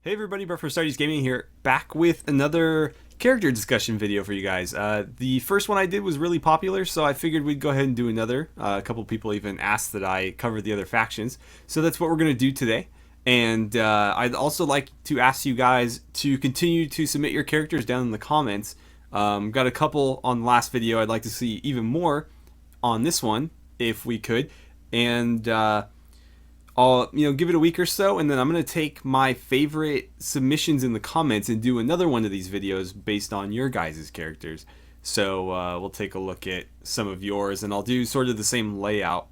Hey everybody, Brett for AstartesGaming here, back with another character discussion video for you guys. The first one I did was really popular, so I figured we'd go ahead and do another. A couple people even asked that I cover the other factions, so that's what we're going to do today. And I'd also like to ask you guys to continue to submit your characters down in the comments. Got a couple on the last video. I'd like to see even more on this one, if we could. And I'll give it a week or so, and then I'm gonna take my favorite submissions in the comments and do another one of these videos based on your guys' characters. So we'll take a look at some of yours, and I'll do sort of the same layout.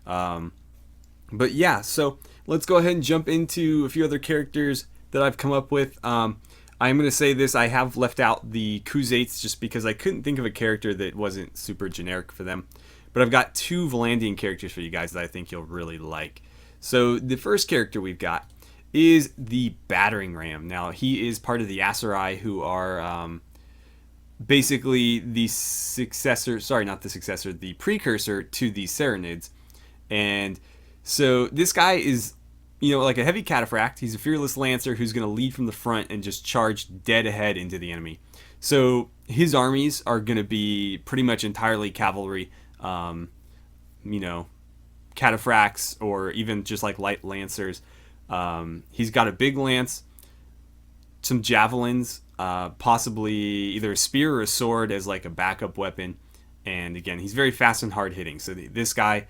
But yeah, so let's go ahead and jump into a few other characters that I've come up with. I'm gonna say this: I have left out the Khuzaits just because I couldn't think of a character that wasn't super generic for them. But I've got two Valandian characters for you guys that I think you'll really like. So the first character we've got is the battering ram. Now he is part of the Asurai, who are basically the successor, sorry, not the successor, the precursor to the Sarranids. And so this guy is, like a heavy cataphract. He's a fearless lancer who's going to lead from the front and just charge dead ahead into the enemy. So his armies are going to be pretty much entirely cavalry, cataphracts, or even just like light lancers. He's got a big lance, some javelins, possibly either a spear or a sword as like a backup weapon. And again, he's very fast and hard hitting. So this guy,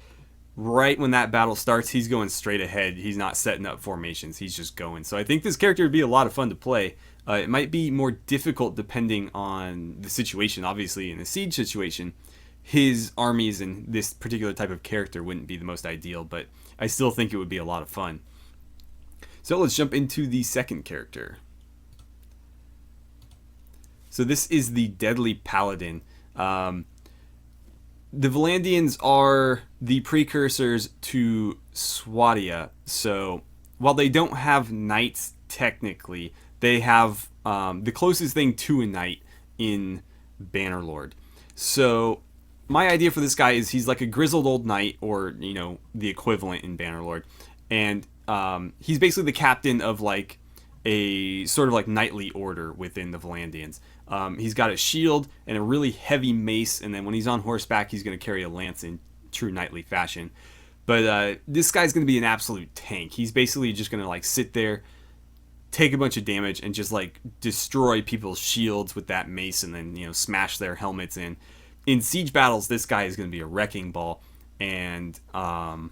right when that battle starts, he's going straight ahead. He's not setting up formations. He's just going. So I think this character would be a lot of fun to play. It might be more difficult depending on the situation. Obviously, in a siege situation, his armies and this particular type of character wouldn't be the most ideal, but I still think it would be a lot of fun. So let's jump into the second character. So this is the Deadly Paladin. The Valandians are the precursors to Swadia. So while they don't have knights technically, they have the closest thing to a knight in Bannerlord. So my idea for this guy is he's like a grizzled old knight, or the equivalent in Bannerlord, and he's basically the captain of like a sort of like knightly order within the Valandians. He's got a shield and a really heavy mace, and then when he's on horseback, he's going to carry a lance in true knightly fashion. But this guy's going to be an absolute tank. He's basically just going to like sit there, take a bunch of damage, and just like destroy people's shields with that mace, and then smash their helmets in. In siege battles, this guy is going to be a wrecking ball, and on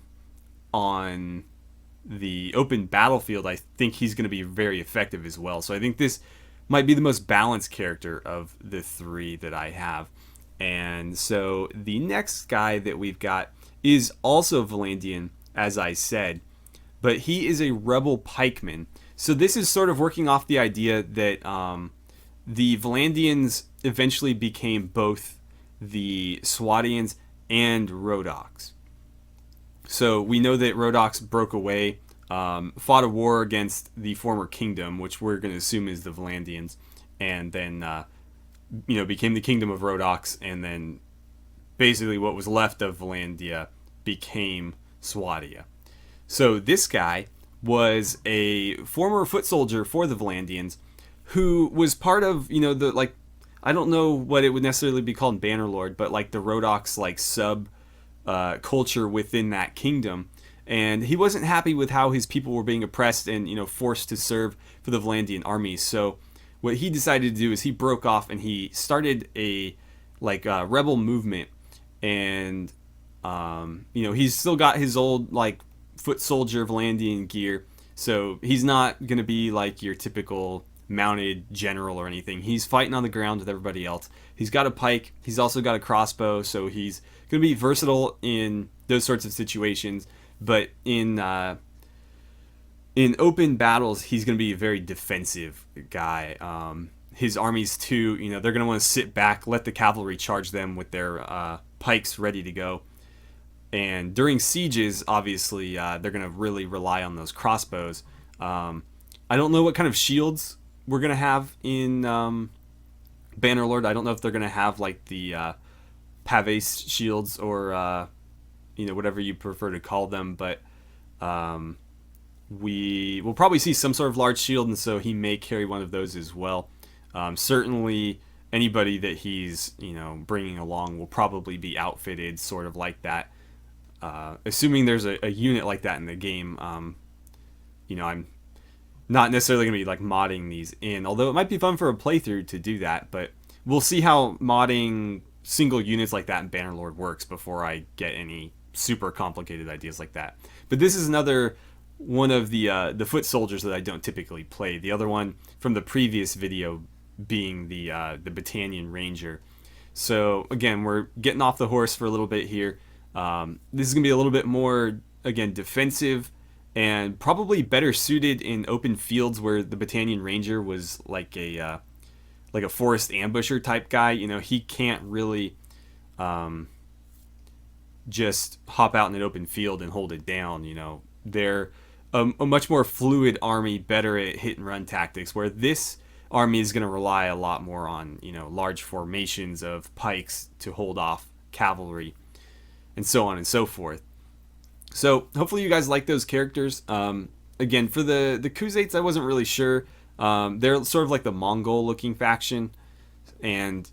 the open battlefield, I think he's going to be very effective as well. So I think this might be the most balanced character of the three that I have. And so the next guy that we've got is also Valandian, as I said, but he is a rebel pikeman. So this is sort of working off the idea that the Valandians eventually became both the Swadians and Rhodoks. So we know that Rhodoks broke away, fought a war against the former kingdom, which we're going to assume is the Valandians, and then became the kingdom of Rhodoks, and then basically what was left of Valandia became Swadia. So this guy was a former foot soldier for the Valandians, who was part of I don't know what it would necessarily be called in Bannerlord, but like the Rhodoks like sub culture within that kingdom. And he wasn't happy with how his people were being oppressed and forced to serve for the Valandian armies. So what he decided to do is he broke off and he started a rebel movement. And he's still got his old like foot soldier Valandian gear. So he's not gonna be like your typical mounted general or anything. He's fighting on the ground with everybody else. He's got a pike. He's also got a crossbow, so he's going to be versatile in those sorts of situations. But in open battles, he's going to be a very defensive guy. His armies too, they're going to want to sit back, let the cavalry charge them with their pikes ready to go. And during sieges, obviously, they're going to really rely on those crossbows. I don't know what kind of shields we're going to have in Bannerlord. I don't know if they're going to have like the Pavese shields or whatever you prefer to call them, but we will probably see some sort of large shield, and so he may carry one of those as well. Certainly, anybody that he's bringing along will probably be outfitted sort of like that. Assuming there's a unit like that in the game, I'm not necessarily going to be like modding these in, although it might be fun for a playthrough to do that. But we'll see how modding single units like that in Bannerlord works before I get any super complicated ideas like that. But this is another one of the foot soldiers that I don't typically play. The other one from the previous video being the Battanian Ranger. So again, we're getting off the horse for a little bit here. This is going to be a little bit more, again, defensive and probably better suited in open fields where the Battanian Ranger was like a forest ambusher type guy. He can't really just hop out in an open field and hold it down. They're a much more fluid army, better at hit and run tactics, where this army is going to rely a lot more on large formations of pikes to hold off cavalry, and so on and so forth. So hopefully you guys like those characters. Again, for the Khuzaits, I wasn't really sure. They're sort of like the Mongol looking faction, and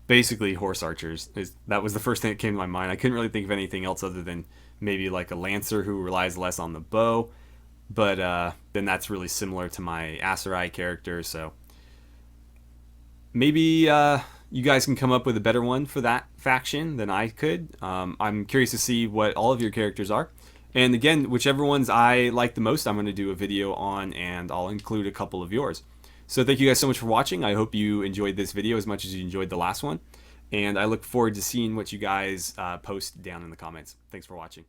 basically horse archers. That was the first thing that came to my mind. I couldn't really think of anything else other than maybe like a lancer who relies less on the bow, but then that's really similar to my Aserai character. So maybe you guys can come up with a better one for that faction than I could. I'm curious to see what all of your characters are. And again, whichever ones I like the most, I'm going to do a video on, and I'll include a couple of yours. So thank you guys so much for watching. I hope you enjoyed this video as much as you enjoyed the last one. And I look forward to seeing what you guys post down in the comments. Thanks for watching.